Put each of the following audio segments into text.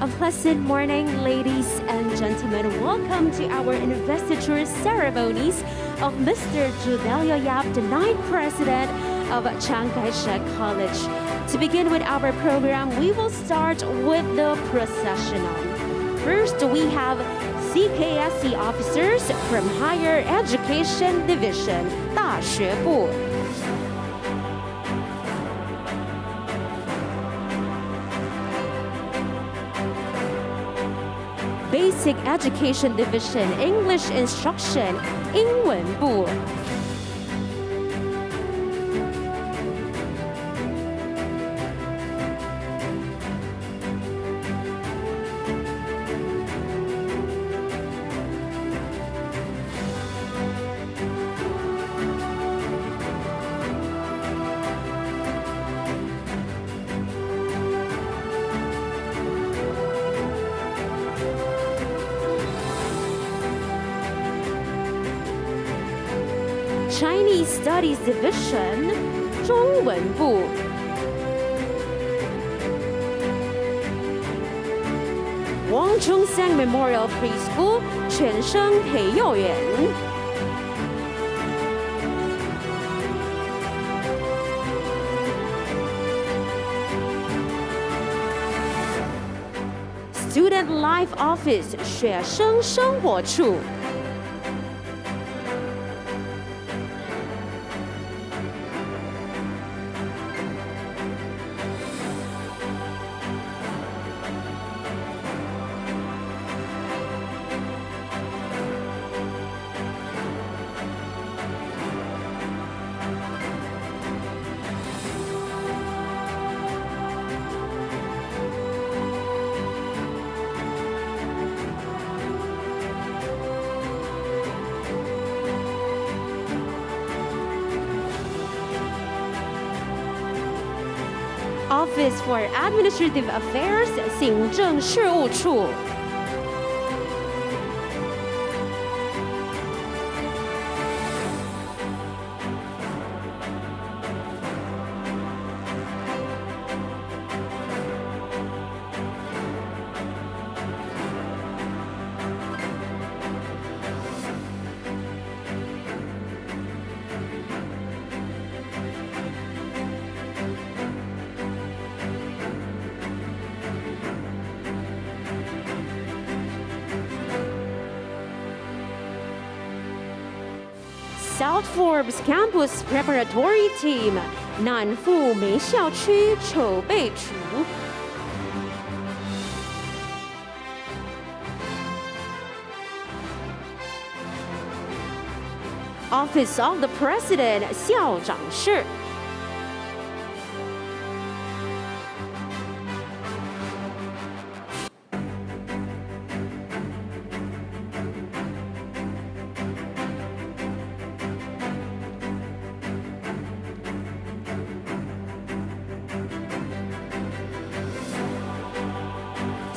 A pleasant morning, ladies and gentlemen. Welcome to our investiture ceremonies of Mr. Judelio Yap, the 9th president of CKSC College. To begin with our program, we will start with the processional. First, we have CKSC officers from Higher Education Division, 大学部. Basic Education Division, English Instruction, 英文部. Chinese Studies Division, 中文部. Wang Chung-Sang Memorial Preschool, 全生培幼园. Student Life Office, 学生生活处. Office for Administrative Affairs, 行政事务处. South Forbes Campus Preparatory Team, 南附梅校区筹备处. Office of the President, 校长室.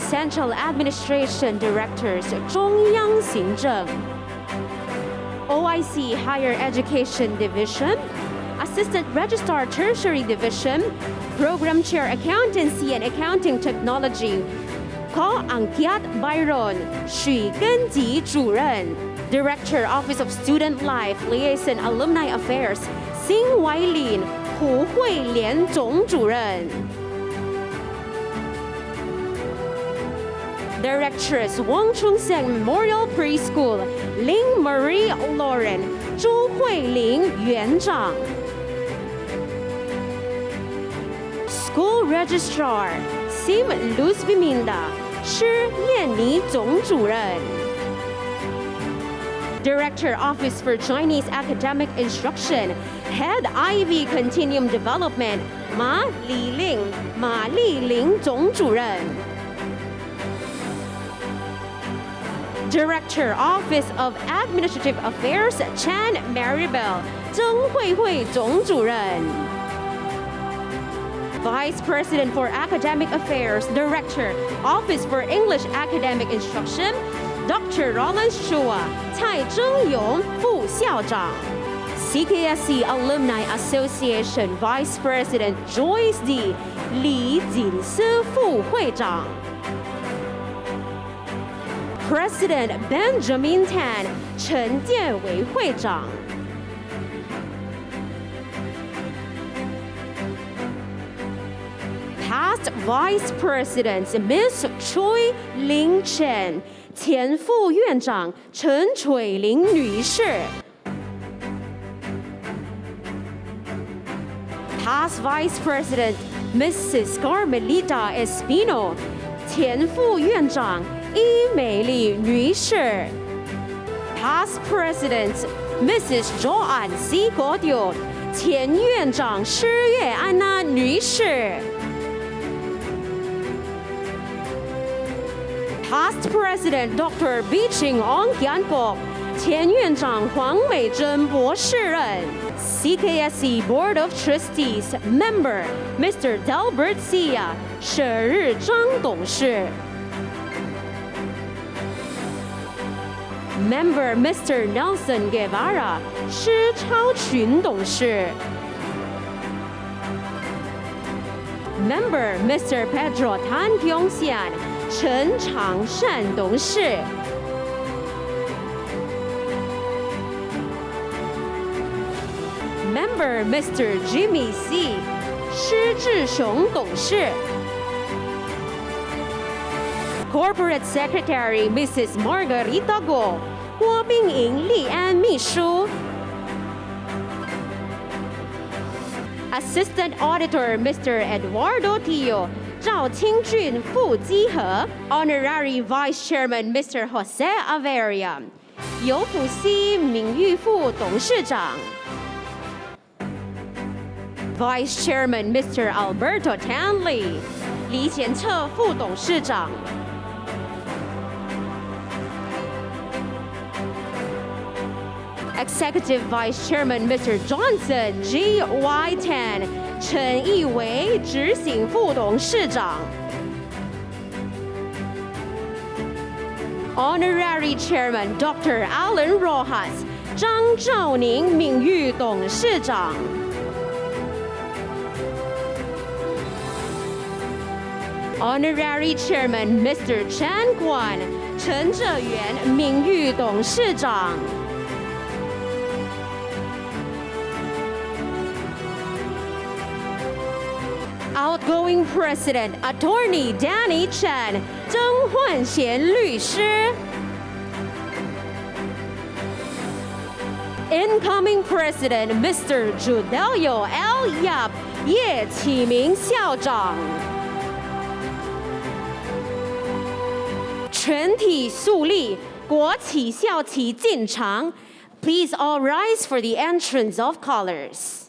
Central Administration Directors, 中央行政. OIC Higher Education Division, Assistant Registrar Tertiary Division, Program Chair Accountancy and Accounting Technology, Ko Angkiat Byron, 许根吉主任. Director Office of Student Life, Liaison Alumni Affairs, 辛怀琳, 胡慧莲总主任. Directress, Wang Chung-Sang Memorial Preschool, Lin Marie Lauren, 朱慧玲园长. School Registrar, Sim Luz Biminda, 施燕妮总主任. Director Office for Chinese Academic Instruction, Head Ivy Continuum Development, 马丽玲总主任. Director Office of Administrative Affairs, Chan Maribel, 曾慧慧总主任. Vice President for Academic Affairs, Director, Office for English Academic Instruction, Dr. Rollins Chua, 蔡正勇副校长. CKSC Alumni Association Vice President Joyce D, 李锦思副会长. President Benjamin Tan 陈建为会长。Past Vice Presidents Miss Choi Lin Chen 前副院长陈垂玲女士。Past Vice President Mrs. Carmelita Espino 前副院长伊美丽女士。Past President Mrs. Joanne C. Godio 前院长施月安娜女士。Past President Dr. Biching Ong Kianko 前院长黄美珍博士任。CKSC Board of Trustees Member Mr. Delbert Sia 沈日章董事。Member Mr. Nelson Guevara 施超群董事。Member Mr. Pedro Tan Pyongxian 陈长善董事。Member Mr. Jimmy C. 施志雄董事。Corporate Secretary Mrs. Margarita Go 郭冰莹立安秘书。Assistant Auditor Mr. Eduardo Tio 赵清俊副稽核。Honorary Vice Chairman Mr. Jose Averia 尤辅熙名誉副董事长。Vice Chairman Mr. Alberto Tanley 李显策副董事长。Executive Vice Chairman Mr. Johnson G.Y. Tan 陈义维执行副董事长。Honorary Chairman Dr. Alan Rojas 张兆宁名誉董事长。Honorary Chairman Mr. Chan Guan 陈哲元名誉董事长。Outgoing President Attorney Danny Chan 曾焕贤律师。Incoming President Mr. Judelio L. Yap 叶启明校长。全体肃立，国旗校旗进场。Please all rise for the entrance of colors.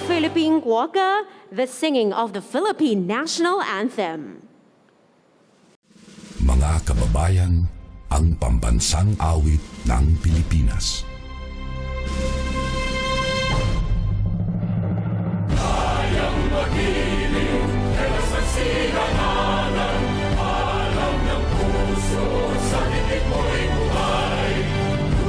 Philippine 国歌 The Singing of the Philippine National Anthem. Mga kababayan, ang pambansang awit ng Pilipinas. Kayang magiliw, kailasan sinanalan, alam ng puso, sa dikit mo'y buhay.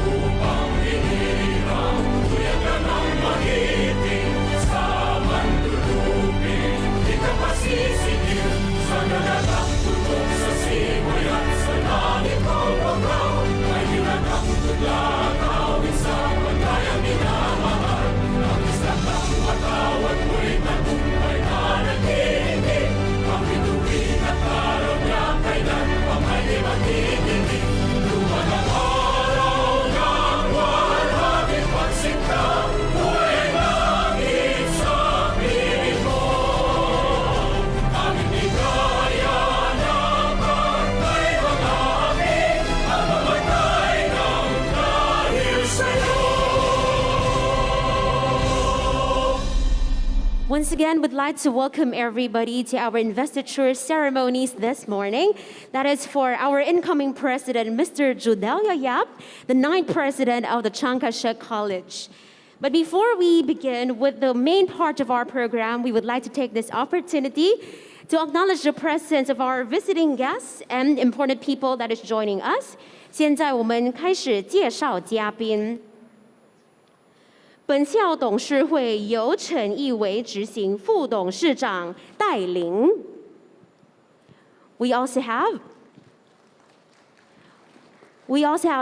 Lupang hinirang, tuyagan ang magiting, sa mandulupin, di ka pasisigil, sa nalagang tutok sa simoy at sa langit mo pagaw, ay hinatang tudlakaw, Once again, we'd like to welcome everybody to our investiture ceremonies this morning. That is for our incoming president, Mr. Judelio Yap, the 9th president of the Chiang Kai-shek College. But before we begin with the main part of our program, we would like to take this opportunity to acknowledge the presence of our visiting guests and important people that is joining us. 现在我们开始介绍嘉宾。本校董事会由陈义维执行副董事长带领。We also have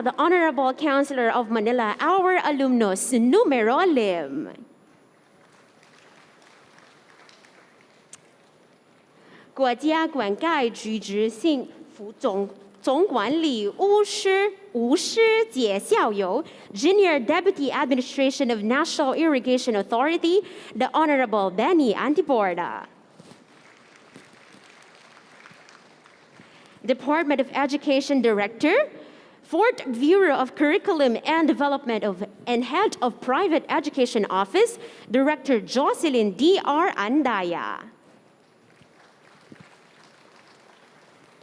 the Honorable Counselor of Manila, our alumnus, numero lim. 国家灌溉局执行副总管理吴师姐校友 Junior Deputy Administration of National Irrigation Authority, the Honorable Benny Antiborda. Department of Education Director, 4th Bureau of Curriculum and Development and Head of Private Education Office, Director Jocelyn D.R. Andaya.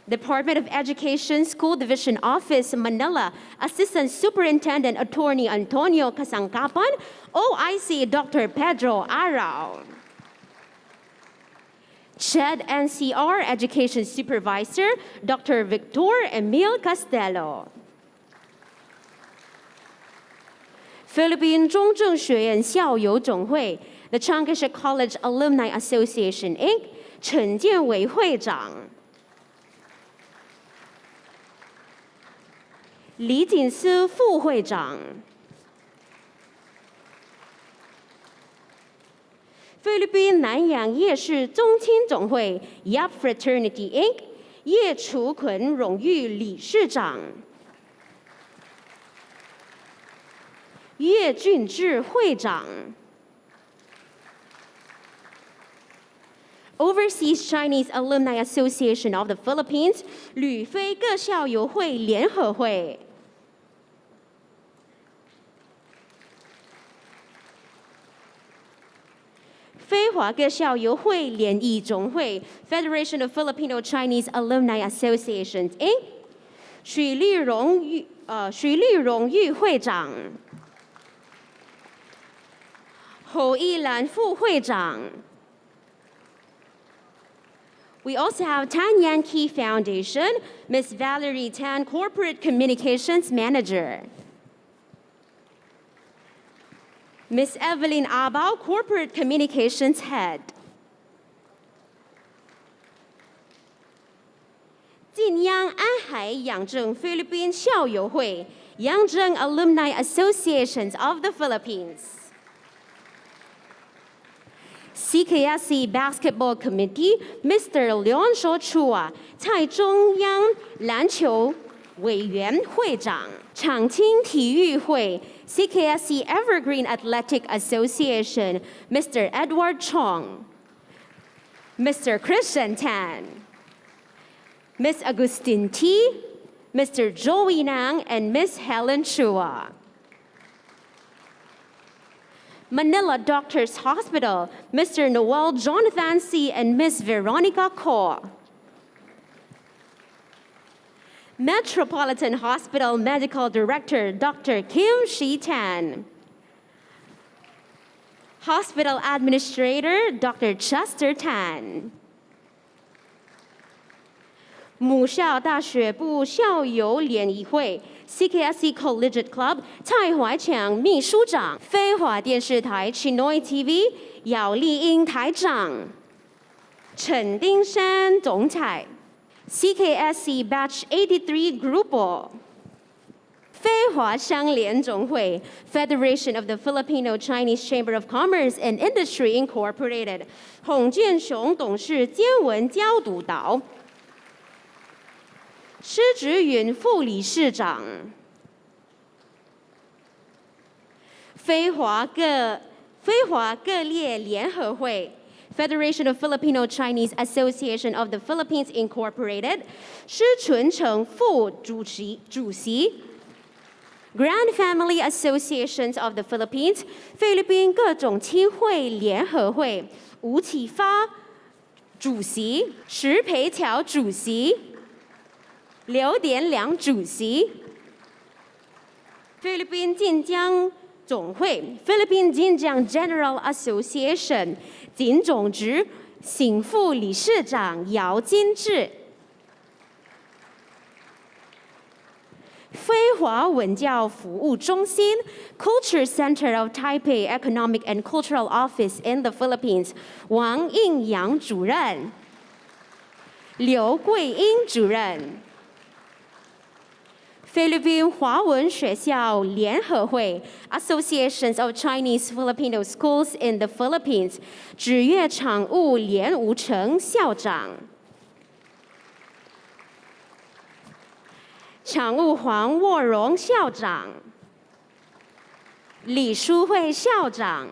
Department of Education School Division Office, Manila, Assistant Superintendent Attorney Antonio Kasangkapan, OIC Dr. Pedro Arao. CHED NCR Education Supervisor, Dr. Victor Emil Castello. Philippine 中正学院校友总会 The Chiang Kai-shek College Alumni Association, Inc. 陈建伟会长。李锦思副会长。菲律宾南洋夜市宗亲总会 Yap Fraternity Inc. 叶楚坤荣誉理事长。叶俊志会长。Overseas Chinese Alumni Association of the Philippines 旅菲各校友会联合会。非华各校友会联谊总会 Federation of Filipino Chinese Alumni Associations Inc. 许立荣誉会长。侯一兰副会长。We also have Tan Yan Key Foundation, Ms. Valerie Tan, Corporate Communications Manager. Ms. Evelyn Abao, Corporate Communications Head. 晋阳安海养正菲律宾校友会 Yangzheng Alumni Associations of the Philippines. CKSC Basketball Committee, Mr. Leon Chua, 蔡中央篮球委员会长。长青体育会 CKSC Evergreen Athletic Association, Mr. Edward Chong. Mr. Christian Tan. Ms. Agustin T, Mr. Joey Nang, and Ms. Helen Chua. Manila Doctors Hospital, Mr. Noel Jonathan C. and Ms. Veronica Ko. Metropolitan Hospital Medical Director, Dr. Kim Shi-tan. Hospital Administrator, Dr. Chester Tan. 母校大学部校友联谊会 CKSC Collegiate Club 蔡怀强秘书长，飞华电视台 Chinoy TV 姚丽英台长，陈丁山总裁 CKSC Batch 83 Grupo 非华商联总会 Federation of the Filipino Chinese Chamber of Commerce and Industry Incorporated 洪建雄董事兼文教督导，施植云副理事长，非华各列联合会 Federation of Filipino Chinese Association of the Philippines Incorporated 施纯成副主席 Grand Family Associations of the Philippines 菲律宾各种亲会联合会吴启发主席、石培侨主席、刘典良主席。菲律宾晋江总会 Philippine Jinjiang General Association 金总职醒副理事长姚金志。非华文教服务中心 Culture Center of Taipei Economic and Cultural Office in the Philippines 王应阳主任、刘桂英主任。菲律宾华文学校联合会 Associations of Chinese Filipino Schools in the Philippines 指月常务连吴成校长。常务黄沃荣校长，李淑慧校长，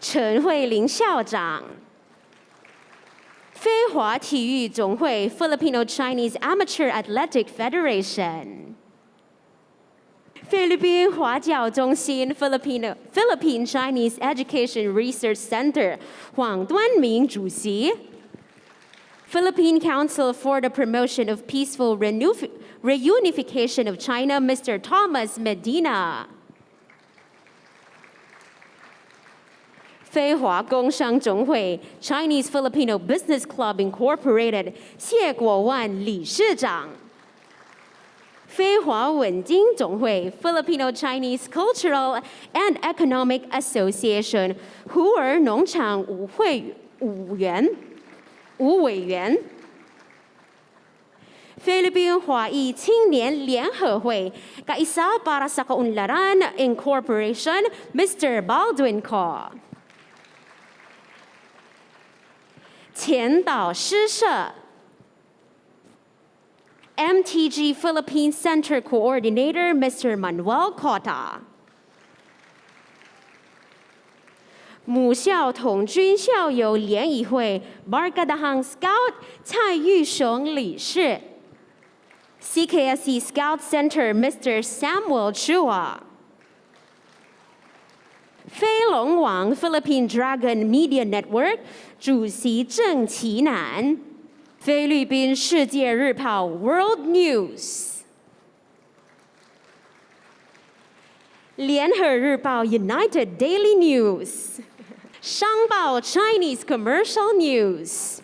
陈慧玲校长，非华体育总会 Filipino Chinese Amateur Athletic Federation， 菲律宾华教中心 Philippine Chinese Education Research Center 黄端明主席。Philippine Council for the Promotion of Peaceful Reunification of China, Mr. Thomas Medina. 非华工商总会 Chinese Filipino Business Club Incorporated 谢国万理事长。非华文经总会 Filipino Chinese Cultural and Economic Association 胡儿农场舞会舞员。吴委员，菲律宾华裔青年联合会 Kaisa para sa Kaunlaran Incorporation, Mr. Baldwin Ko。前导诗社 MTG Philippine Center Coordinator, Mr. Manuel Cota。母校统军校友联谊会 Barkadahan Scout 蔡玉雄理事 CKSC Scout Center Mr. Samuel Chua 飞龙王 Philippine Dragon Media Network 主席郑其南菲律宾世界日报 World News 联合日报 United Daily News 商报 Chinese Commercial News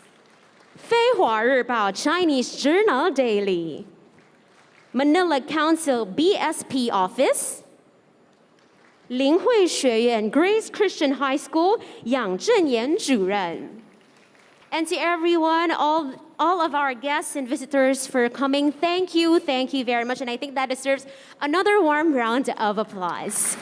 非华日报 Chinese Journal Daily Manila Council BSP Office 灵慧学院 Grace Christian High School 杨正言主任 And to everyone, all of our guests and visitors for coming, thank you very much. And I think that deserves another warm round of applause.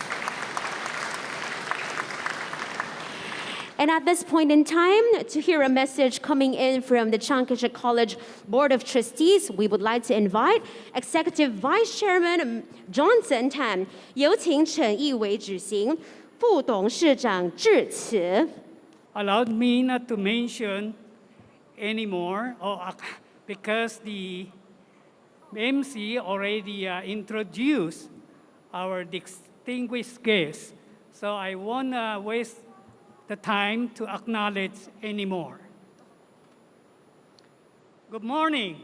And at this point in time, to hear a message coming in from the Chiang Kai-shek College Board of Trustees, we would like to invite Executive Vice Chairman Johnson Tan 有请陈义伟执行副董事长致辞。Allowed me not to mention anymore because the MC already introduced our distinguished guests. So I won't waste the time to acknowledge anymore. Good morning,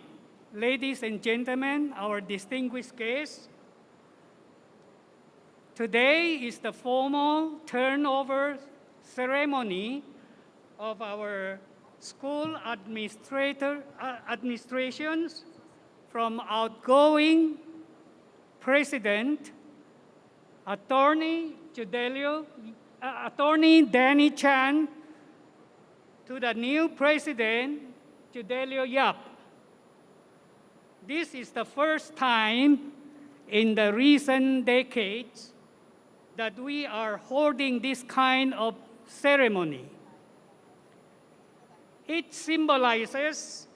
ladies and gentlemen, our distinguished guests. Today is the formal turnover ceremony of our school administrations from outgoing President, Attorney Judelio, Attorney Danny Chan, to the new President, Judelio Yap. This is the first time in the recent decades that we are holding this kind of ceremony. It symbolizes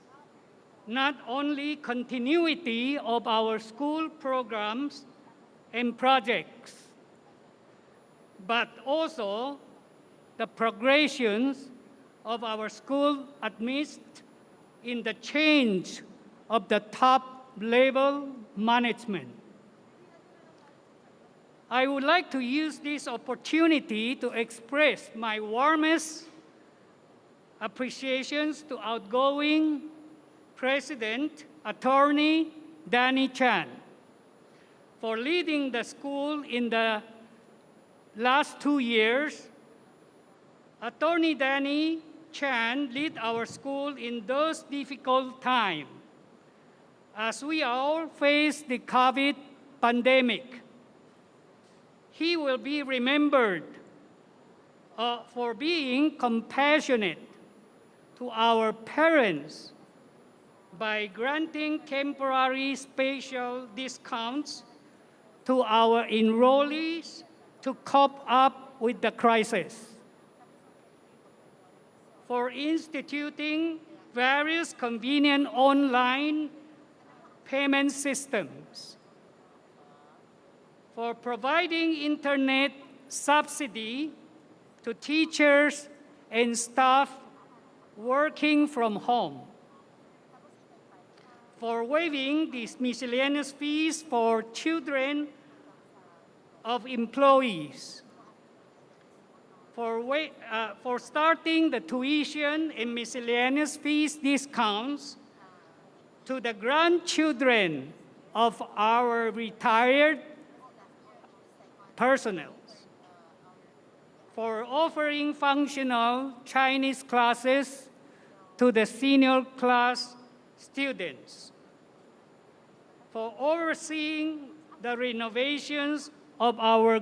not only continuity of our school programs and projects, but also the progressions of our school amidst in the change of the top level management. I would like to use this opportunity to express my warmest appreciations to outgoing President Attorney Danny Chan for leading the school in the last 2 years. Attorney Danny Chan led our school in those difficult times as we all face the COVID pandemic. He will be remembered for being compassionate to our parents by granting temporary special discounts to our enrollees to cope up with the crisis, for instituting various convenient online payment systems, for providing internet subsidy to teachers and staff working from home, for waiving these miscellaneous fees for children of employees, for starting the tuition and miscellaneous fees discounts to the grandchildren of our retired personnel, for offering functional Chinese classes to the senior class students, for overseeing the renovations of our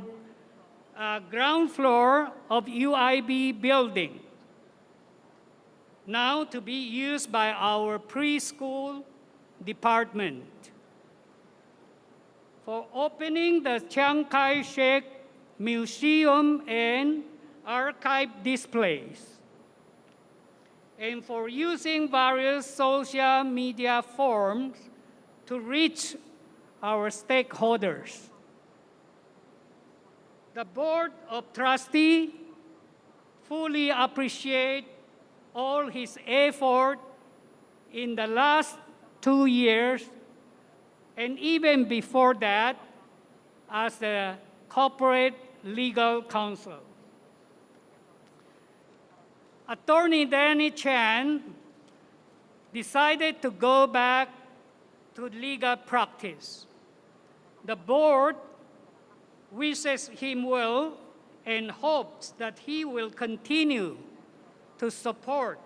ground floor of UIB building, now to be used by our preschool department, for opening the Chiang Kai-shek Museum and Archive displays, and for using various social media forms to reach our stakeholders. The Board of Trustees fully appreciate all his effort in the last 2 years and even before that as the corporate legal counsel. Attorney Danny Chan decided to go back to legal practice. The board wishes him well and hopes that he will continue to support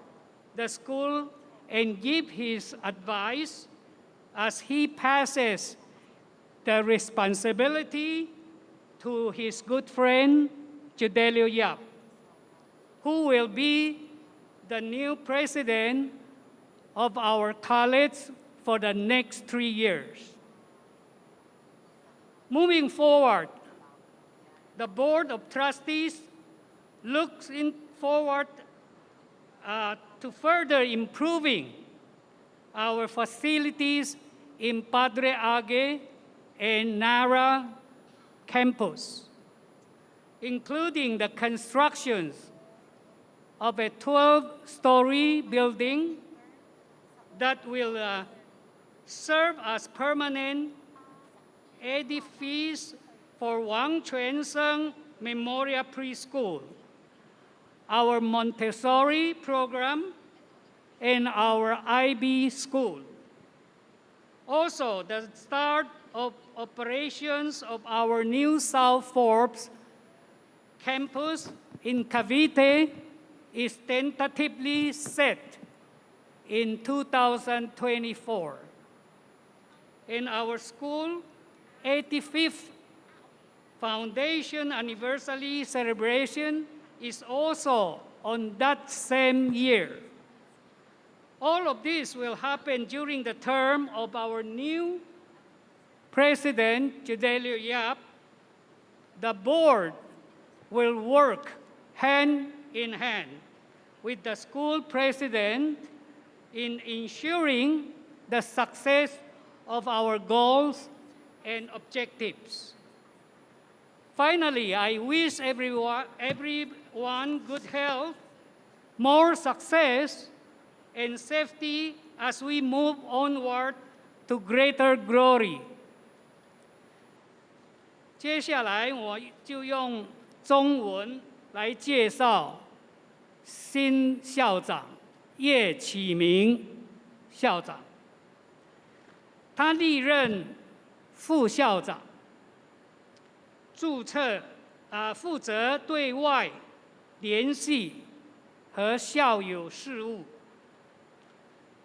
the school and give his advice as he passes the responsibility to his good friend, Judelio Yap, who will be the new president of our college for the next 3 years. Moving forward, the Board of Trustees looks forward to further improving our facilities in Padre Age and Nara campus, including the constructions of a 12-story building that will serve as permanent edifice for Wang Chuan-seng Memorial Preschool, our Montessori program, and our IB school. Also, the start of operations of our new South Forbes campus in Cavite is tentatively set in 2024. In our school 85th foundation anniversary celebration is also on that same year. All of this will happen during the term of our new President, Judelio Yap. The board will work hand in hand with the school president in ensuring the success of our goals and objectives. Finally, I wish everyone good health, more success, and safety as we move onward to greater glory。接下来我就用中文来介绍新校长叶启明校长。他历任副校长，负责对外联系和校友事务，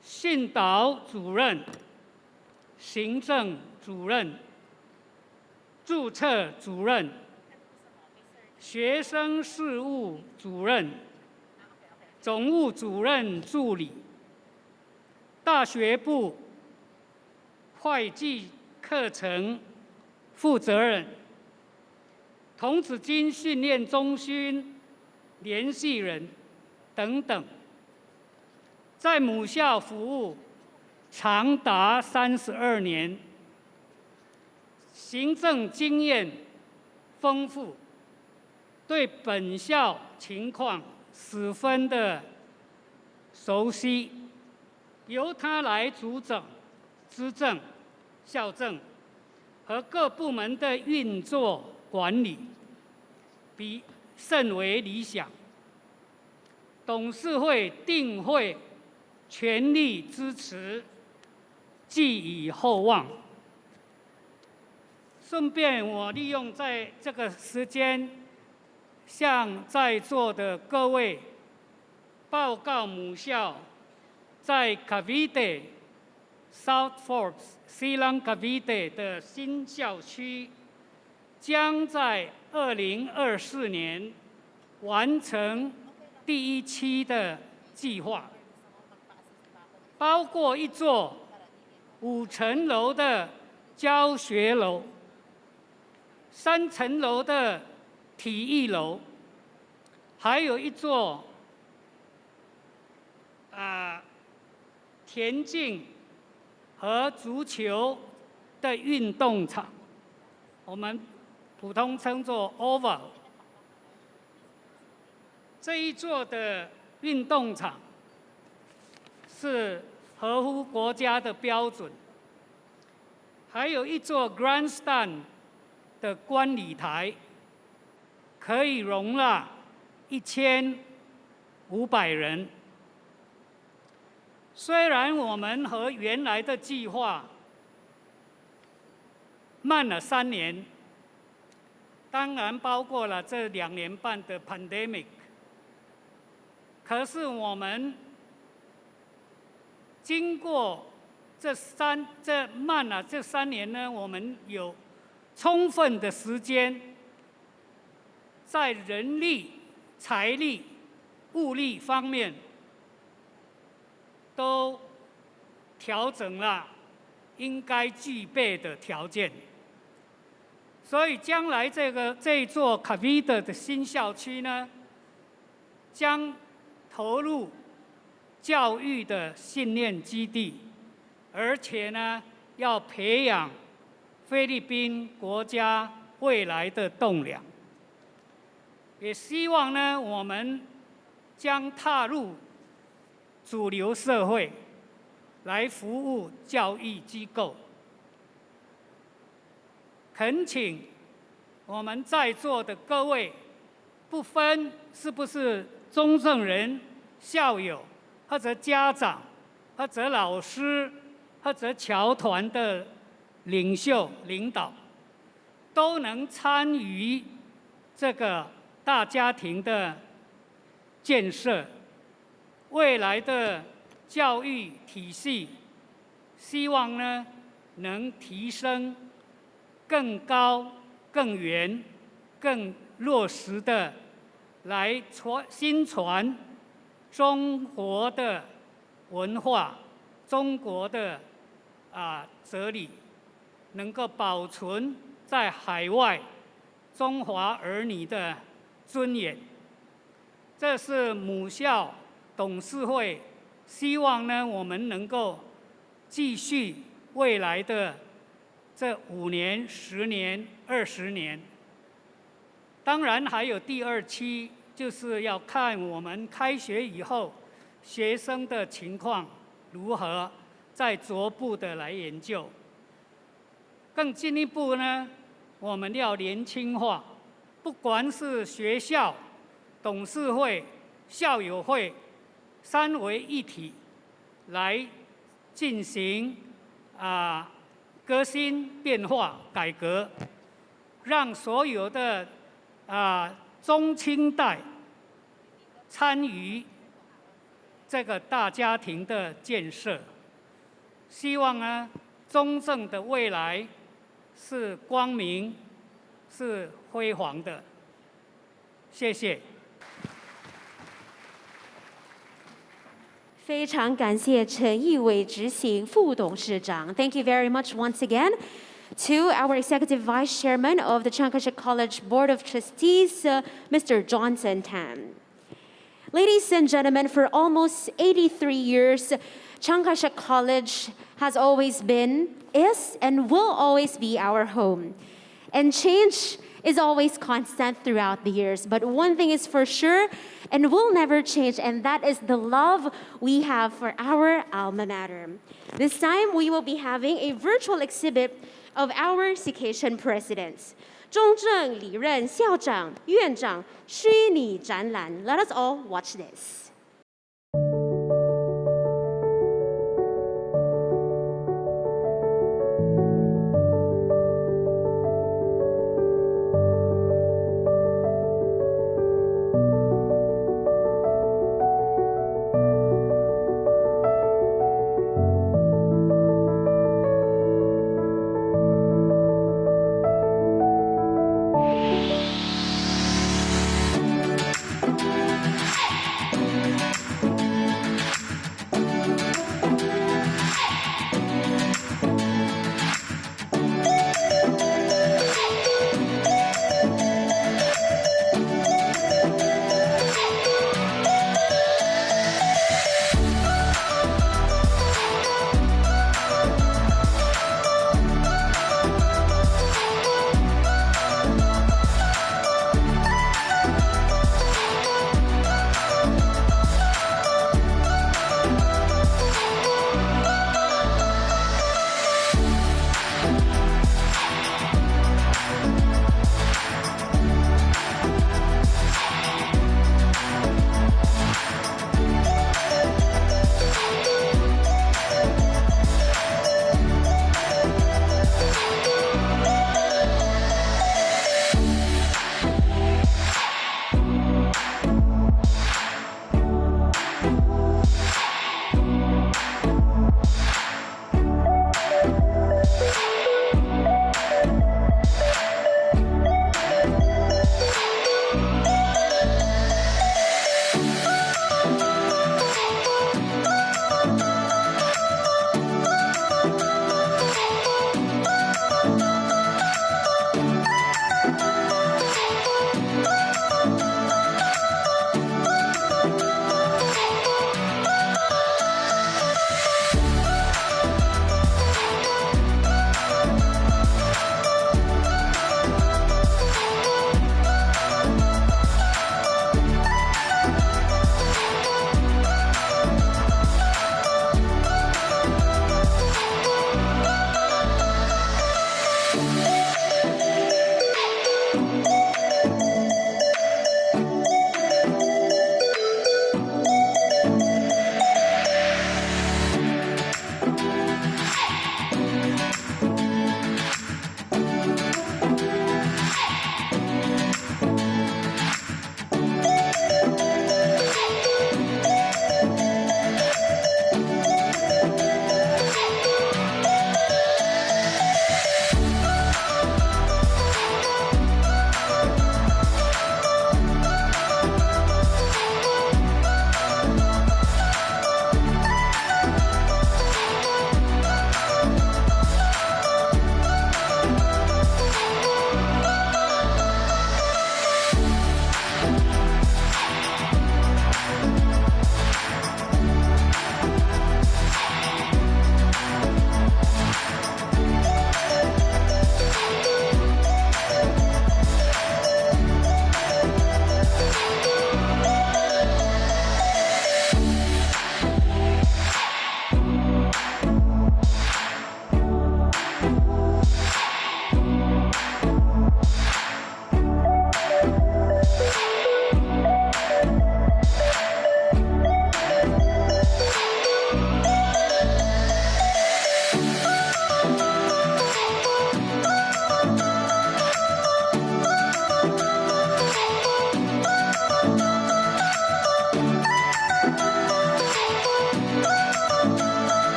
训导主任、行政主任、注册主任、学生事务主任、总务主任助理、大学部会计课程负责人、童子军训练中心联系人等等，在母校服务长达32年，行政经验丰富，对本校情况十分的熟悉，由他来主整、资政、校政和各部门的运作管理，甚为理想。董事会定会全力支持，寄予厚望。顺便，我利用在这个时间，向在座的各位报告母校在 Cavite、South Fork、Silang Cavite 的新校区，将在2024年完成第一期的计划，包括一座5层楼的教学楼、3层楼的体育楼，还有一座田径和足球的运动场，我们普通称作 Oval。这一座的运动场是合乎国家的标准，还有一座 Grandstand 的观礼台，可以容纳1500人。虽然我们和原来的计划慢了3年，当然包括了这2年半的 pandemic， 可是我们经过这慢了这3年呢，我们有充分的时间，在人力、财力、物力方面都调整了应该具备的条件，所以将来这一座 Cavite 的新校区呢，将投入教育的训练基地，而且呢，要培养菲律宾国家未来的栋梁。也希望呢，我们将踏入主流社会，来服务教育机构。恳请我们在座的各位，不分是不是中正人、校友，或者家长，或者老师，或者侨团的领袖领导，都能参与这个大家庭的建设。未来的教育体系，希望呢能提升更高、更远、更落实的来宣传中国的文化、中国的哲理，能够保存在海外中华儿女的尊严。这是母校董事会希望呢，我们能够继续未来的这5年、10年、20年。当然还有第2期，就是要看我们开学以后学生的情况如何，再逐步的来研究。更进一步呢，我们要年轻化，不管是学校、董事会、校友会三为一体来进行革新变化改革，让所有的中青代参与这个大家庭的建设。希望呢，中正的未来是光明、是辉煌的。谢谢。非常感谢陈义伟执行副董事长。Thank you very much once again to our Executive Vice Chairman of the Chiang Kai-shek College Board of Trustees, Mr. Johnson Tan. Ladies and gentlemen, for almost 83 years, Chiang Kai-shek College has always been, is, and will always be our home. And change is always constant throughout the years. But one thing is for sure, and will never change, and that is the love we have for our alma mater. This time, we will be having a virtual exhibit of our CKSC presidents. 中正历任校长、院长虚拟展览. Let us all watch this.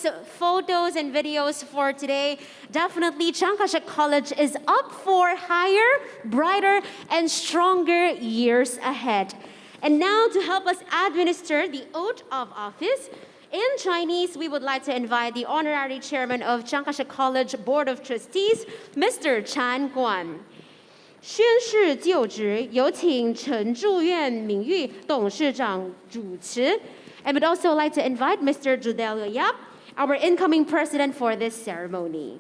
nice photos and videos for today. Definitely, Chiang Kai-shek College is up for higher, brighter, and stronger years ahead. And now, to help us administer the oath of office, in Chinese, we would like to invite the Honorary Chairman of Chiang Kai-shek College Board of Trustees, Mr. Chan Guan. 宣誓就职，有请陈祝愿名誉董事长主持。I would also like to invite Mr. Judelio Yap, our incoming president for this ceremony.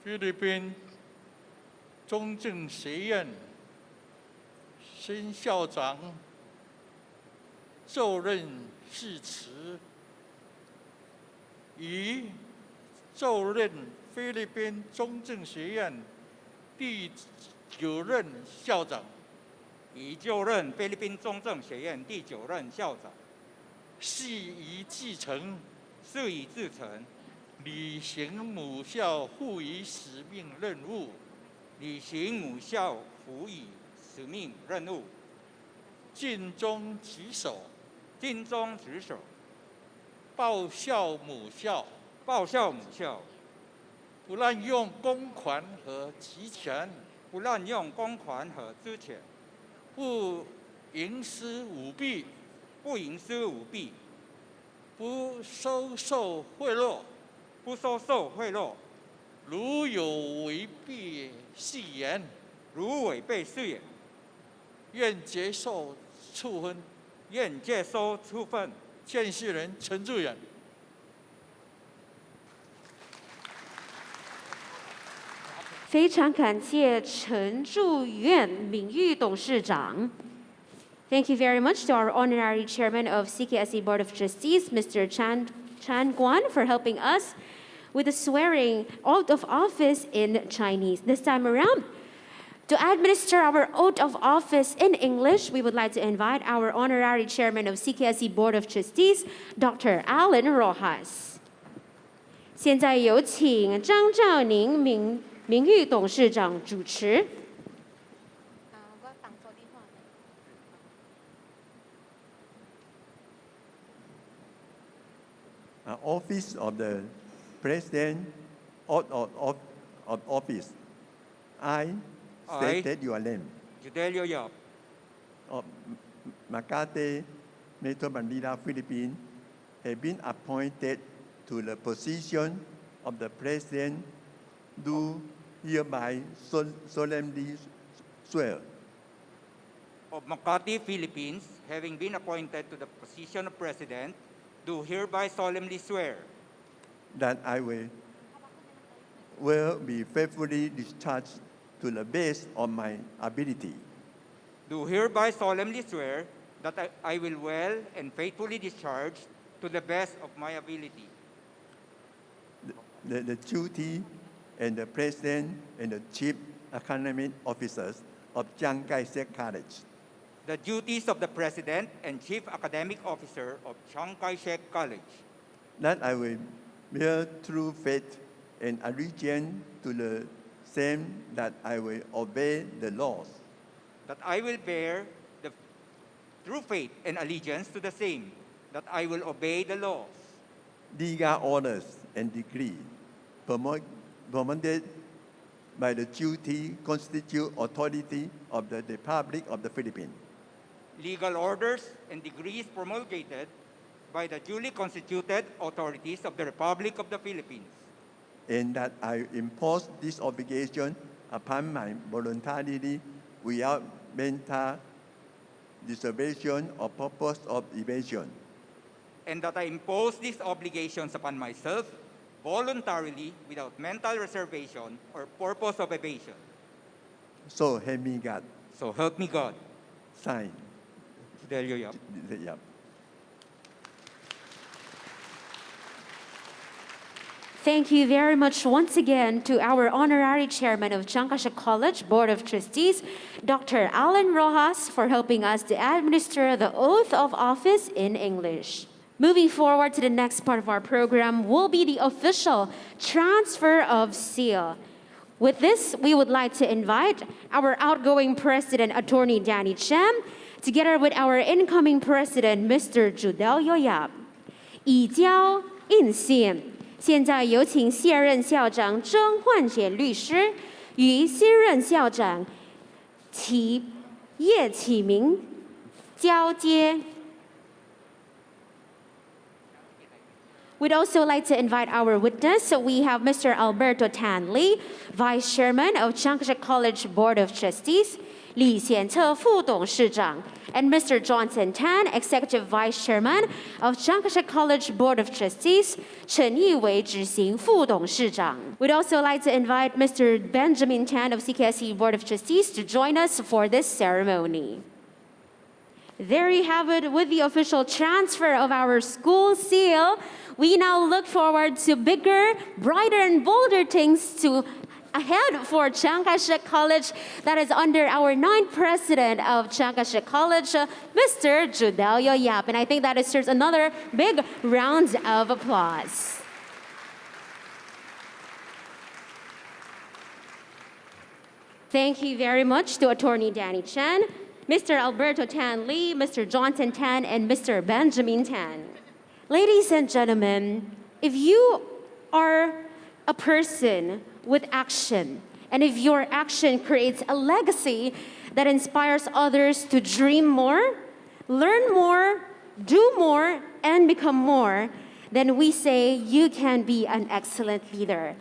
Philippines 中正学院新校长就任誓词，以就任菲律宾中正学院第9任校长，已就任菲律宾中正学院第9任校长，誓以继承，誓以至诚，履行母校赋予使命任务，履行母校赋予使命任务，尽忠职守，尽忠职守，报效母校，报效母校，不滥用公款和职权，不滥用公款和资权，不营私舞弊，不营私舞弊，不收受贿赂，不收受贿赂，如有违背誓言，如违背誓言，愿接受处分。愿接收处分。见识人陈祝远。非常感谢陈祝愿名誉董事长。Thank you very much to our honorary chairman of CKSC Board of Trustees, Mr. Chan Guan, for helping us with the swearing oath of office in Chinese. This time around, to administer our oath of office in English, we would like to invite our honorary chairman of CKSC Board of Trustees, Dr. Alan Rojas. 现在有请张兆宁名誉董事长主持。Office of the President of Office. I stated your name. Judelio Yap, Of Makati, Metro Manila, Philippines, have been appointed to the position of the President, do hereby solemnly swear of Makati, Philippines, having been appointed to the position of President, do hereby solemnly swear that I will be faithfully discharged to the best of my ability. Do hereby solemnly swear that I will well and faithfully discharge to the best of my ability The duty and the President and the Chief Academic Officers of Chiang Kai-shek College. the duties of the President and Chief Academic Officer of Chiang Kai-shek College, That I will bear true faith and allegiance to the same, that I will obey the laws, that I will bear the true faith and allegiance to the same, that I will obey the laws, legal orders and decree promoted by the duty constitute authority of the Republic of the Philippines. legal orders and decrees promulgated by the duly constituted authorities of the Republic of the Philippines, And that I impose this obligation upon my voluntarily without mental reservation or purpose of evasion. and that I impose these obligations upon myself voluntarily without mental reservation or purpose of evasion. So help me God. So help me God. Sign. Judelio Yap. Yep. Thank you very much once again to our honorary chairman of Chiang-Kai-shek College Board of Trustees, Dr. Alan Rojas, for helping us to administer the oath of office in English. Moving forward to the next part of our program will be the official transfer of seal. With this, we would like to invite our outgoing president, Attorney Danny Chen, together with our incoming president, Mr. Judelio Yap. 以交印信。现在有请现任校长曾焕显律师与新任校长叶启明交接。We'd also like to invite our witness. We have Mr. Alberto Tanley, Vice Chairman of Chiang-Kai-shek College Board of Trustees, 李显策副董事长 and Mr. Johnson Tan, Executive Vice Chairman of Chiang-Kai-shek College Board of Trustees, 陈义伟执行副董事长. We'd also like to invite Mr. Benjamin Tan of CKSC Board of Trustees to join us for this ceremony. There you have it with the official transfer of our school seal. We now look forward to bigger, brighter, and bolder things ahead for Chiang-Kai-shek College that is under our 9th president of Chiang-Kai-shek College, Mr. Judelio Yap. And I think that deserves another big round of applause. Thank you very much to Attorney Danny Chen, Mr. Alberto Tan Lee, Mr. Johnson Tan, and Mr. Benjamin Tan. Ladies and gentlemen, if you are a person with action, and if your action creates a legacy that inspires others to dream more, learn more, do more, and become more, then we say you can be an excellent leader.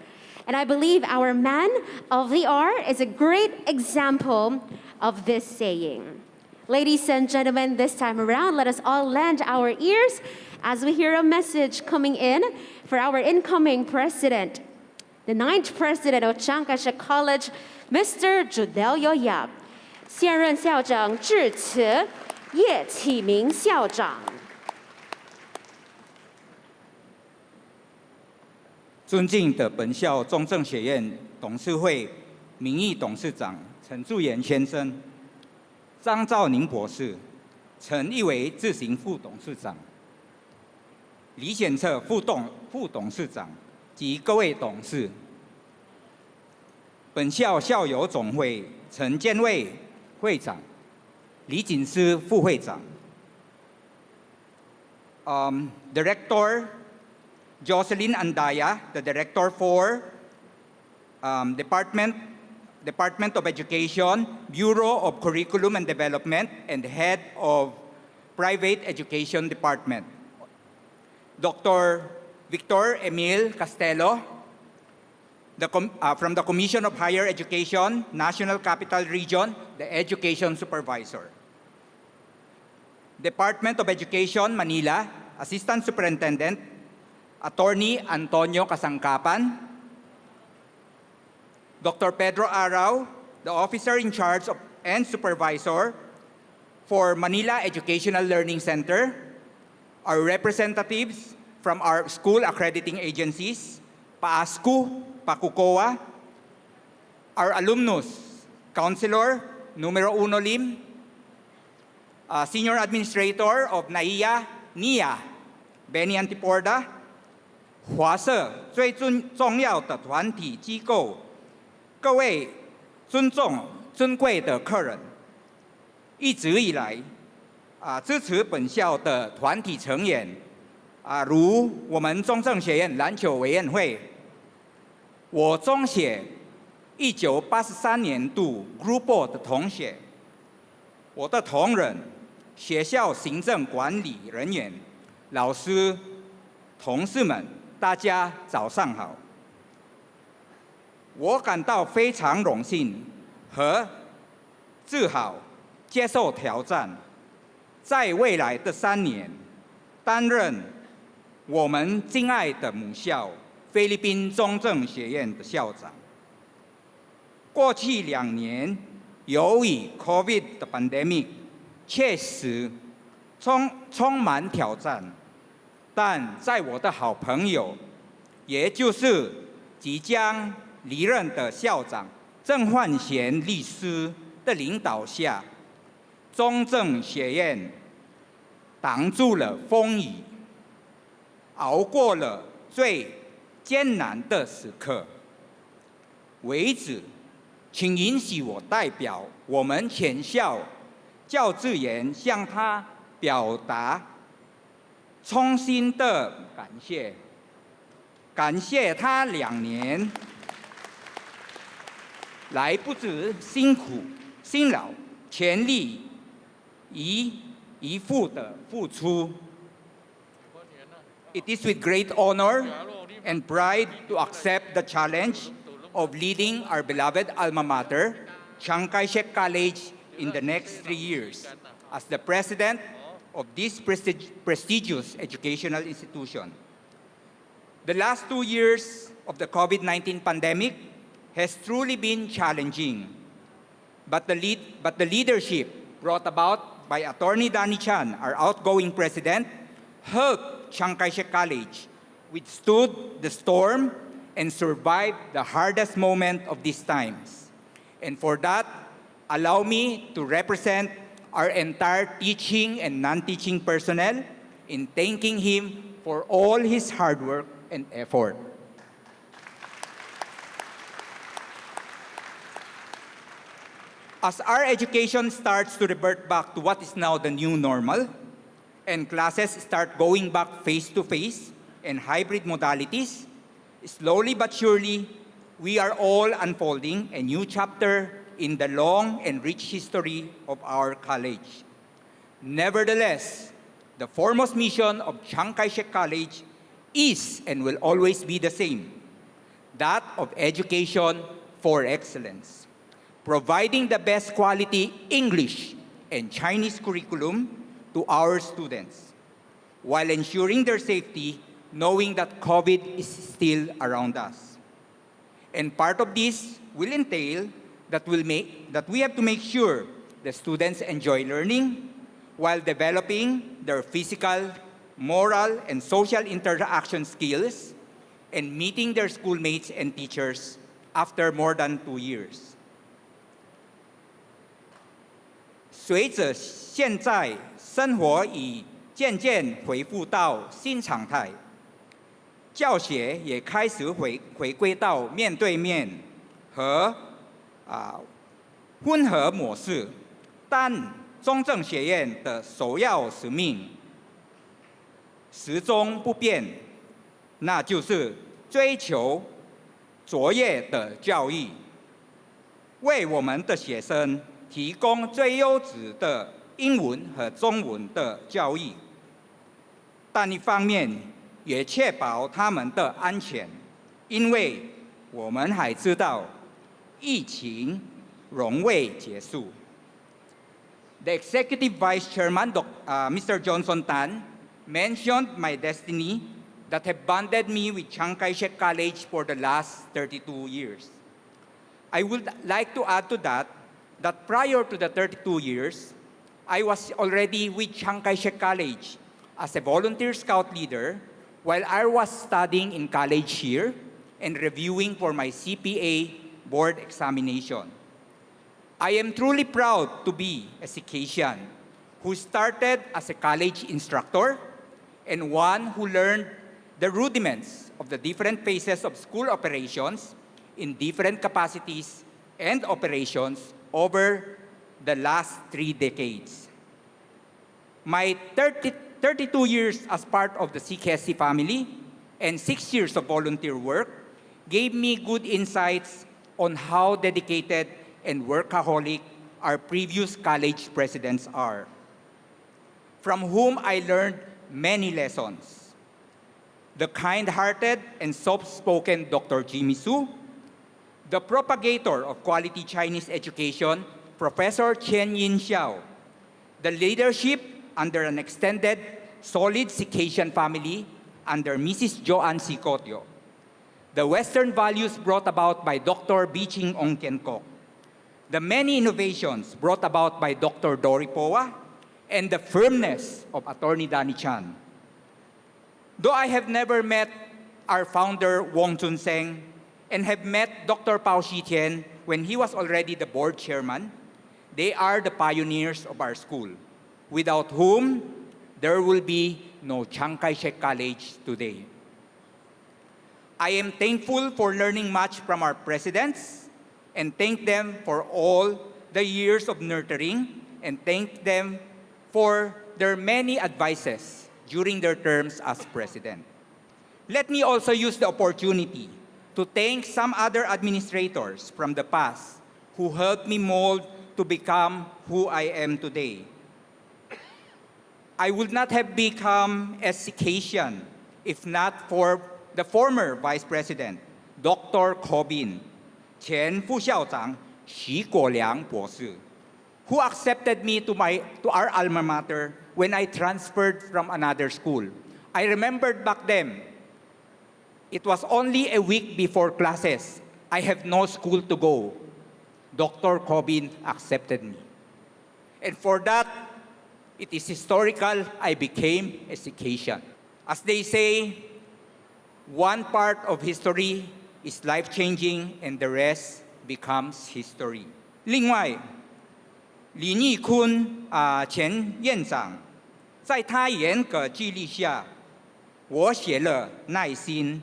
And I believe our man of the hour is a great example of this saying. Ladies and gentlemen, this time around, let us all lend our ears as we hear a message coming in for our incoming president, the 9th president of Chiang-Kai-shek College, Mr. Judelio Yap. 现任校长致辞，叶启明校长。尊敬的本校中正学院董事会名誉董事长陈祝元先生、张兆宁博士、陈义伟执行副董事长、李显策副董事长及各位董事，本校校友总会陈建卫会长、李锦思副会长、Director Jocelyn Andaya, the Director for Department of Education, Bureau of Curriculum and Development, and Head of Private Education Department. Dr. Victor Emil Castelo, from the Commission of Higher Education, National Capital Region, the Education Supervisor. Department of Education, Manila, Assistant Superintendent, Attorney Antonio Kasangkapan. Dr. Pedro Arau, the Officer in Charge of and Supervisor for Manila Educational Learning Center. Our representatives from our school accrediting agencies, PAASCU, PACUCOA, our alumnus, Counselor Numero 1 Lim, Senior Administrator of NIA, Benny Antiporda, 华社最重要的团体机构，各位尊贵的客人，一直以来支持本校的团体成员如我们中正学院篮球委员会，我中学1983年度 Group Board 的同学，我的同仁，学校行政管理人员，老师，同事们。大家早上好，我感到非常荣幸和自豪，接受挑战，在未来的3年担任我们敬爱的母校菲律宾中正学院的校长。过去2年，由于 COVID 的 pandemic 确实充满挑战。但在我的好朋友也就是即将离任的校长郑焕贤律师的领导下，中正学院挡住了风雨，熬过了最艰难的时刻。为止，请允许我代表我们全校教职员向他表达衷心的感谢，感谢他2年来不止辛苦辛劳，全力以赴的付出。It is with great honor and pride to accept the challenge of leading our beloved alma mater, Chiang Kai-shek College, in the next 3 years as the president of this prestigious educational institution. The last 2 years of the COVID-19 pandemic has truly been challenging, but the leadership brought about by Attorney Danny Chan, our outgoing president, helped Chiang Kai-shek College withstood the storm and survived the hardest moment of these times. And for that, allow me to represent our entire teaching and non-teaching personnel in thanking him for all his hard work and effort. As our education starts to revert back to what is now the new normal, and classes start going back face-to-face and hybrid modalities, slowly but surely, we are all unfolding a new chapter in the long and rich history of our college. Nevertheless, the foremost mission of Chiang Kai-shek College is and will always be the same, that of education for excellence, providing the best quality English and Chinese curriculum to our students, while ensuring their safety, knowing that COVID is still around us. And part of this will entail that we have to make sure the students enjoy learning while developing their physical, moral, and social interaction skills and meeting their schoolmates and teachers after more than 2 years. 随着现在生活已渐渐恢复到新常态，教学也开始回归到面对面和混合模式，但中正学院的首要使命始终不变，那就是追求卓越的教育，为我们的学生提供最优质的英文和中文的教育，但一方面也确保他们的安全，因为我们还知道疫情仍未结束。The Executive Vice Chairman, Mr. Johnson Tan, mentioned my destiny that have bonded me with Chiang Kai-shek College for the last 32 years. I would like to add to that prior to the 32 years, I was already with Chiang Kai-shek College as a volunteer scout leader while I was studying in college here and reviewing for my CPA board examination. I am truly proud to be a CKScian who started as a college instructor and one who learned the rudiments of the different phases of school operations in different capacities and operations over the last 3 decades. My 32 years as part of the CKSC family and 6 years of volunteer work gave me good insights on how dedicated and workaholic our previous college presidents are, from whom I learned many lessons. The kind-hearted and soft-spoken Dr. Jimmy Su, the propagator of quality Chinese education, Professor Chen Yin Xiao, the leadership under an extended, solid CKScian family under Mrs. Joanne Sicotio, the Western values brought about by Dr. Biching Ong Kien Kok, the many innovations brought about by Dr. Dory Poa, and the firmness of Attorney Danny Chan. Though I have never met our founder Wong Chun Seng and have met Dr. Pao Shi-Tian when he was already the board chairman. They are the pioneers of our school, without whom there will be no Chiang Kai-shek College today. I am thankful for learning much from our presidents and thank them for all the years of nurturing and thank them for their many advices during their terms as president. Let me also use the opportunity to thank some other administrators from the past who helped me mold to become who I am today. I would not have become a CKScian if not for the former Vice President, Dr. Kobin, 前副校长徐国良博士, who accepted me to our alma mater when I transferred from another school. I remembered back then, it was only a week before classes. I have no school to go. Dr. Kobin accepted me. And for that, it is historical I became a CKScian. As they say, one part of history is life-changing and the rest becomes history. 另外，李义坤前院长，在他严格纪律下，我写了耐心、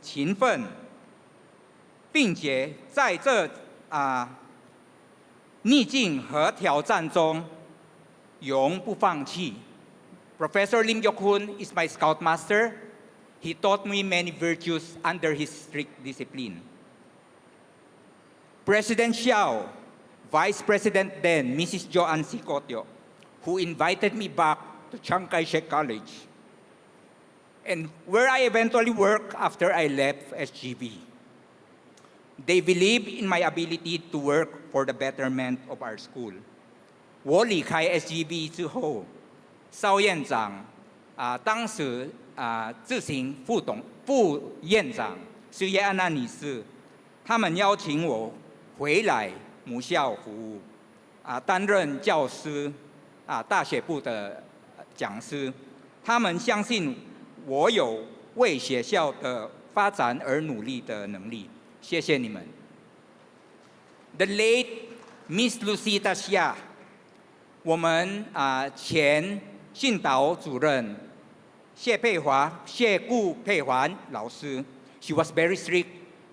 勤奋，并且在这逆境和挑战中永不放弃。Professor Lim Yok-hun is my scoutmaster. He taught me many virtues under his strict discipline. President Xiao, Vice President then, Mrs. Joanne Sicotio, who invited me back to Chiang Kai-shek College, and where I eventually worked after I left SGB. They believe in my ability to work for the betterment of our school. 我离开 SGB 之后，邵院长当时自行副院长施叶安娜女士，他们邀请我回来母校服务，担任教师，大学部的讲师。他们相信我有为学校的发展而努力的能力。谢谢你们。The late Miss Lucita Xia， 我们前训导主任谢顾佩华老师 ，she was very strict,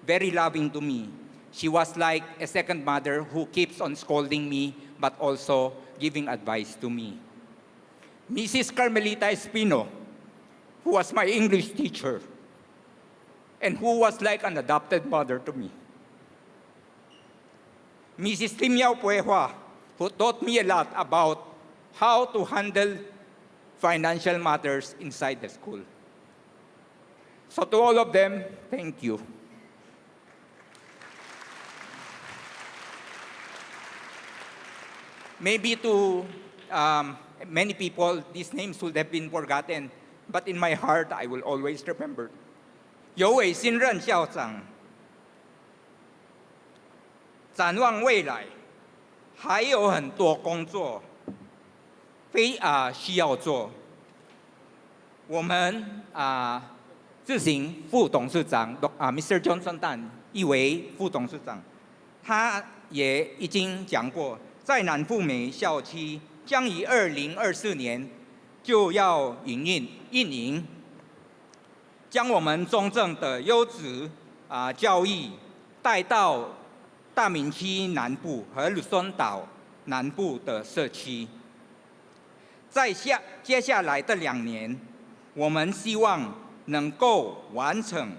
very loving to me. She was like a second mother who keeps on scolding me, but also giving advice to me. Mrs. Carmelita Espino, who was my English teacher, and who was like an adopted mother to me. Mrs. Lim Yao Puehua, who taught me a lot about how to handle financial matters inside the school. So to all of them, thank you. Maybe to many people, these names would have been forgotten, but in my heart, I will always remember. 尤伟新任校长，展望未来，还有很多工作需要做。我们自行副董事长Mr. Johnson Tan 一为副董事长，他也已经讲过，在南富美校区将于2024年就要运营，将我们中正的优质教育带到大明区南部和鲁松岛南部的社区。在接下来的2年，我们希望能够完成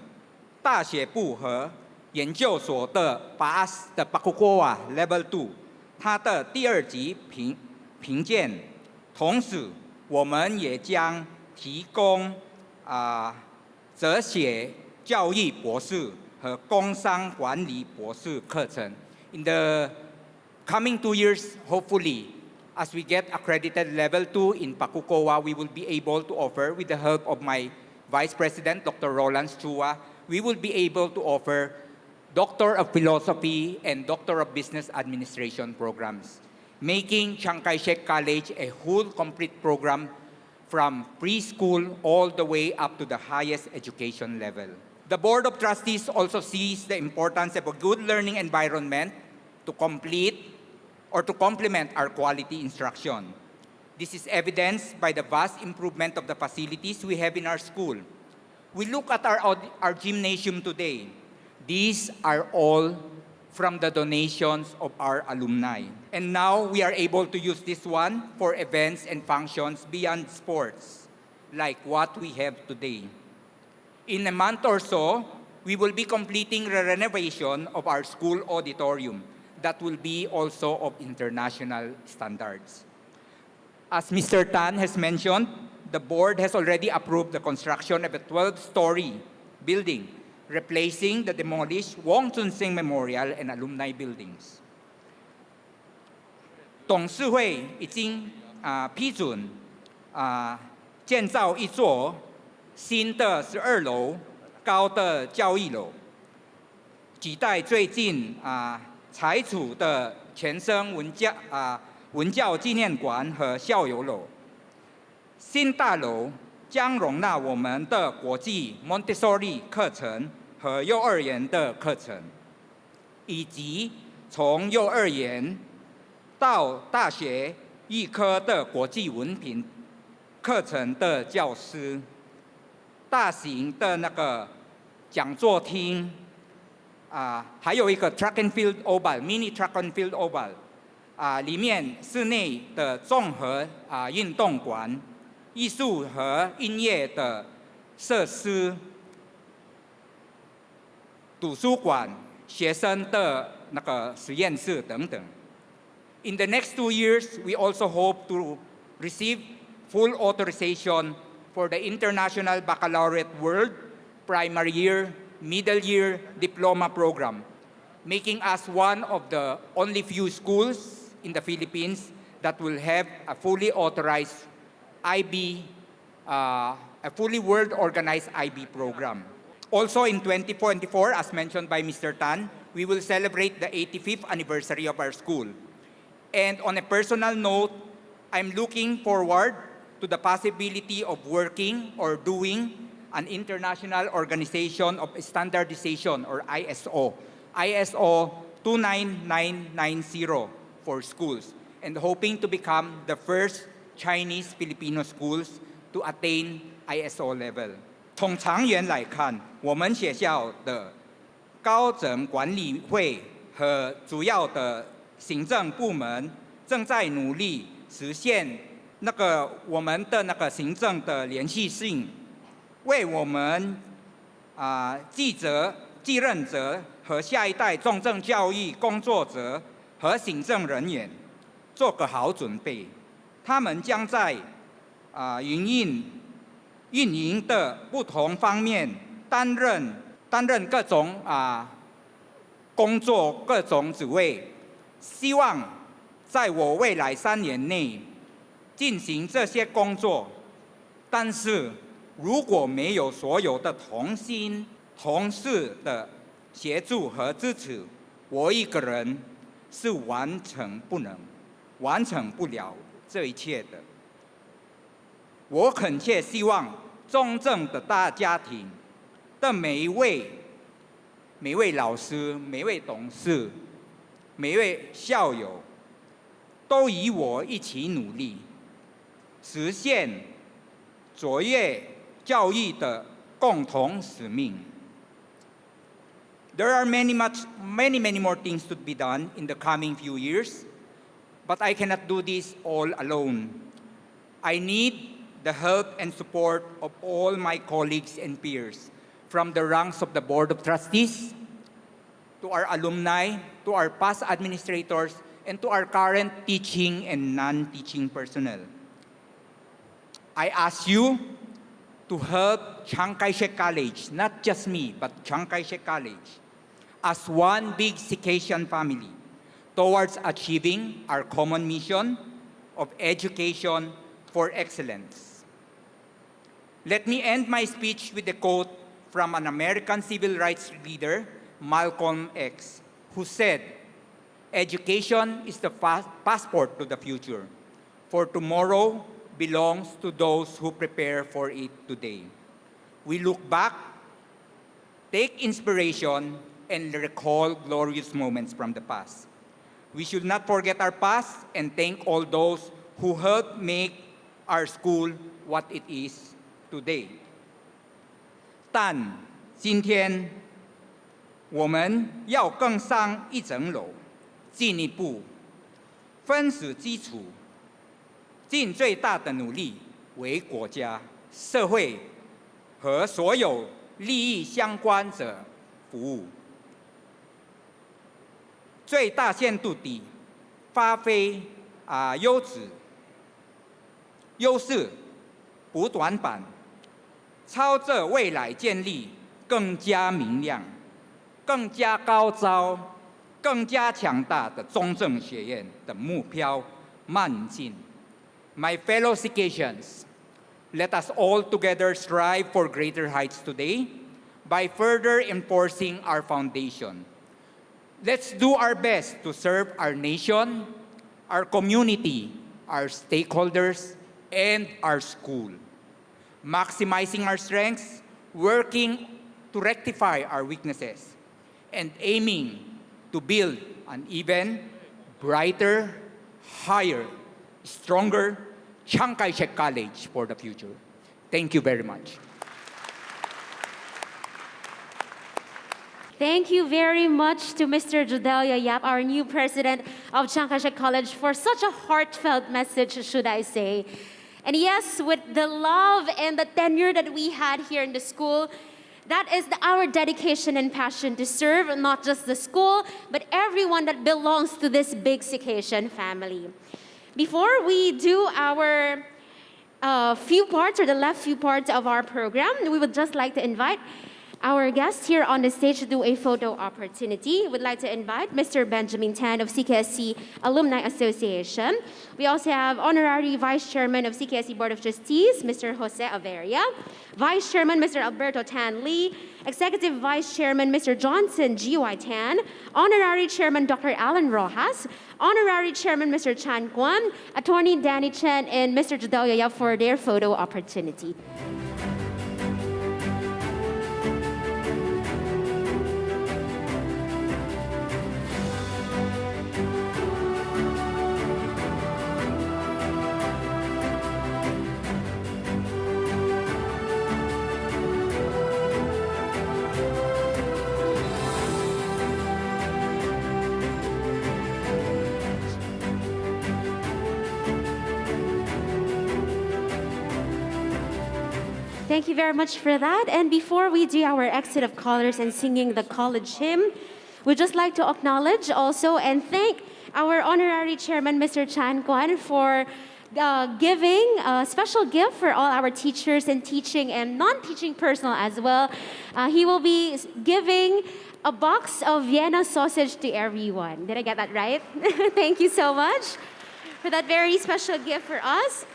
大学部和研究所的Pakukowa Level 2， 它的第2级评鉴。同时，我们也将提供哲学教育博士和工商管理博士课程。In the coming 2 years, hopefully, as we get accredited level 2 in Pakukowa, we will be able to offer, with the help of my Vice President, Dr. Roland Chua, we will be able to offer Doctor of Philosophy and Doctor of Business Administration programs, making Chiang Kai-shek College a whole complete program from preschool all the way up to the highest education level. The Board of Trustees also sees the importance of a good learning environment to complete or to complement our quality instruction. This is evidenced by the vast improvement of the facilities we have in our school. We look at our gymnasium today. These are all from the donations of our alumni. And now we are able to use this one for events and functions beyond sports, like what we have today. In a month or so, we will be completing the renovation of our school auditorium that will be also of international standards. As Mr. Tan has mentioned, the board has already approved the construction of a 12-story building, replacing the demolished Wong Chun Sing Memorial and Alumni buildings. 董事会已经批准建造一座新的12楼高的教育楼，取代最近拆除的全生文教纪念馆和校友楼。新大楼将容纳我们的国际 Montessori 课程和幼儿园的课程，以及从幼儿园到大学预科的国际文凭课程的教师，大型的那个讲座厅，还有一个 Track and Field Oval、Mini Track and Field Oval，里面室内的综合运动馆、艺术和音乐的设施、图书馆、学生的那个实验室等等。In the next 2 years, we also hope to receive full authorization for the International Baccalaureate World Primary Year, Middle Year Diploma Program, making us one of the only few schools in the Philippines that will have a fully authorized IB, a fully world-organized IB program. Also in 2024, as mentioned by Mr. Tan, we will celebrate the 85th anniversary of our school. And on a personal note, I'm looking forward to the possibility of working or doing an international organization of standardization, or ISO, ISO 29990 for schools, and hoping to become the first Chinese Filipino schools to attain ISO level. 从长远来看，我们学校的高层管理会和主要的行政部门正在努力实现我们的行政的连续性，为我们继任者和下一代重症教育工作者和行政人员做个好准备。他们将在运营的不同方面担任各种工作、各种职位。希望在我未来3年内进行这些工作，但是如果没有所有的同事的协助和支持，我一个人是完成不了这一切的。我恳切希望中正的大家庭的每一位老师、每一位董事、每一位校友都与我一起努力，实现卓越教育的共同使命。There are many more things to be done in the coming few years, but I cannot do this all alone. I need the help and support of all my colleagues and peers, from the ranks of the Board of Trustees, to our alumni, to our past administrators, and to our current teaching and non-teaching personnel. I ask you to help Chiang Kai-shek College, not just me, but Chiang Kai-shek College, as one big CKSC family towards achieving our common mission of education for excellence. Let me end my speech with a quote from an American civil rights leader, Malcolm X, who said, "Education is the passport to the future. For tomorrow, belongs to those who prepare for it today. We look back, take inspiration, and recall glorious moments from the past. We should not forget our past and thank all those who helped make our school what it is today. 但今天我们要更上一层楼，进一步分始基础，尽最大的努力为国家、社会和所有利益相关者服务，最大限度地发挥优势，补短板，朝着未来建立更加明亮、更加高招、更加强大的中正学院的目标迈进。My fellow CKScians, let us all together strive for greater heights today by further enforcing our foundation. Let's do our best to serve our nation, our community, our stakeholders, and our school, maximizing our strengths, working to rectify our weaknesses, and aiming to build an even brighter, higher, stronger Chiang Kai-shek College for the future. Thank you very much. Thank you very much to Mr. Judelio Yap, our new president of Chiang Kai-shek College, for such a heartfelt message, should I say. And yes, with the love and the tenure that we had here in the school, that is our dedication and passion to serve not just the school, but everyone that belongs to this big CKScian family. Before we do our few parts or the last few parts of our program, we would just like to invite our guests here on the stage to do a photo opportunity. We'd like to invite Mr. Benjamin Tan of CKSC Alumni Association. We also have Honorary Vice Chairman of CKSC Board of Trustees, Mr. Jose Averia, Vice Chairman, Mr. Alberto Tan Lee, Executive Vice Chairman, Mr. Johnson G.Y. Tan, Honorary Chairman, Dr. Alan Rojas, Honorary Chairman, Mr. Chan Guan, Attorney Danny Chen, and Mr. Judelio Yap for their photo opportunity. Thank you very much for that. And before we do our exit of colors and singing the college hymn, we'd just like to acknowledge also and thank our honorary chairman, Mr. Chan Guan, for giving a special gift for all our teachers and teaching and non-teaching personnel as well. He will be giving a box of Vienna sausage to everyone. Did I get that right? Thank you so much for that very special gift for us.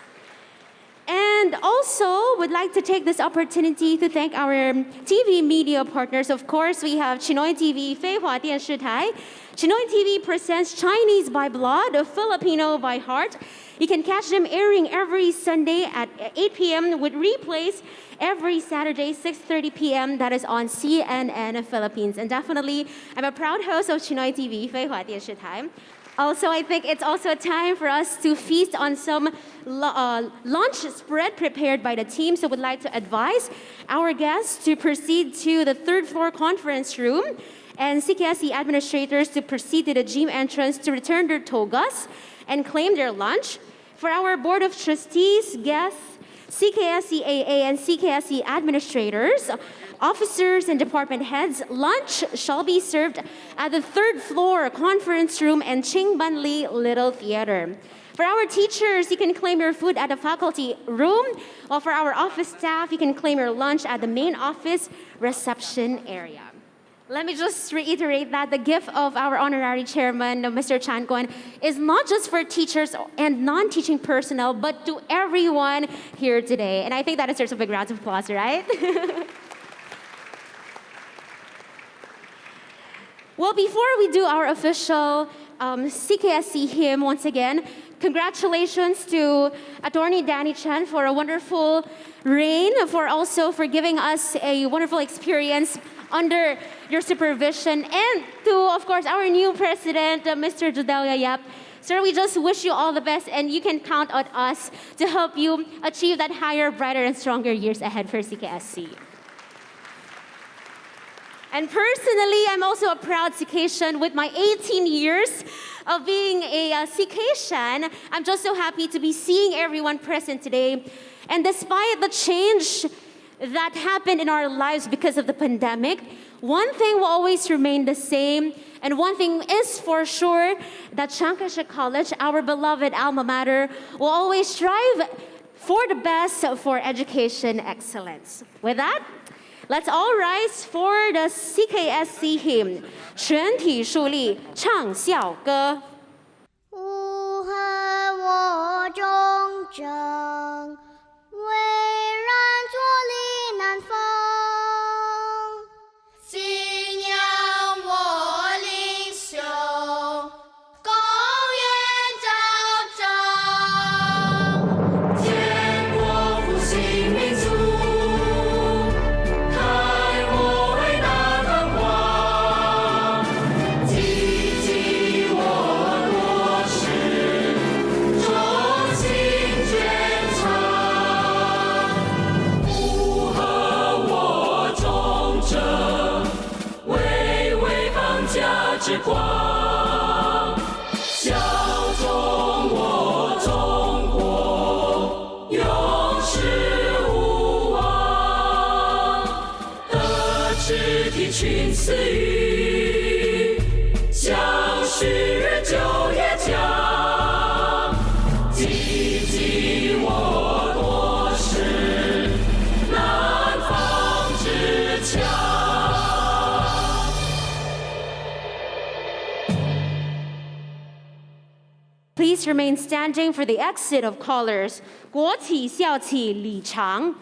And also, would like to take this opportunity to thank our TV media partners. Of course, we have Chinoy TV, Fei Hua Dian Shi Tai. Chinoy TV presents Chinese by blood, Filipino by heart. You can catch them airing every Sunday at 8 p.m. with replays every Saturday, 6:30 p.m. That is on CNN Philippines. And definitely, I'm a proud host of Chinoy TV, Fei Hua Dian Shi Tai. Also, I think it's also a time for us to feast on some lunch spread prepared by the team. So we'd like to advise our guests to proceed to the third floor conference room and CKSC administrators to proceed to the gym entrance to return their togas and claim their lunch. For our Board of Trustees, guests, CKSC AA and CKSC administrators, officers and department heads, lunch shall be served at the third floor conference room and Chingban Li Little Theater. For our teachers, you can claim your food at the faculty room, while for our office staff, you can claim your lunch at the main office reception area. Let me just reiterate that the gift of our honorary chairman, Mr. Chan Guan, is not just for teachers and non-teaching personnel, but to everyone here today. And I think that deserves a big round of applause, right? Well, before we do our official CKSC hymn once again. Congratulations to Attorney Danny Chen for a wonderful reign, for giving us a wonderful experience under your supervision, and to, of course, our new president, Mr. Judelio Yap. Sir, we just wish you all the best, and you can count on us to help you achieve that higher, brighter, and stronger years ahead for CKSC. And personally, I'm also a proud CKSian. With my 18 years of being a CKSian, I'm just so happy to be seeing everyone present today. And despite the change that happened in our lives because of the pandemic, one thing will always remain the same, and one thing is for sure, that Chiang Kai-shek College, our beloved alma mater, will always strive for the best for education excellence. With that, let's all rise for the CKSC hymn, 全体肃立，唱校歌。吾和我忠贞，巍然坐立南方。信仰我领袖，公园昭彰。建国复兴民族，开我伟大的光，积极我多时，忠心捐藏。吾和我忠贞，巍巍邦家之光，效忠我中国，永世无忘。德智体群思育，向世就业强，积极我多时，南方之强。Please remain standing for the exit of callers. 国旗校旗礼长。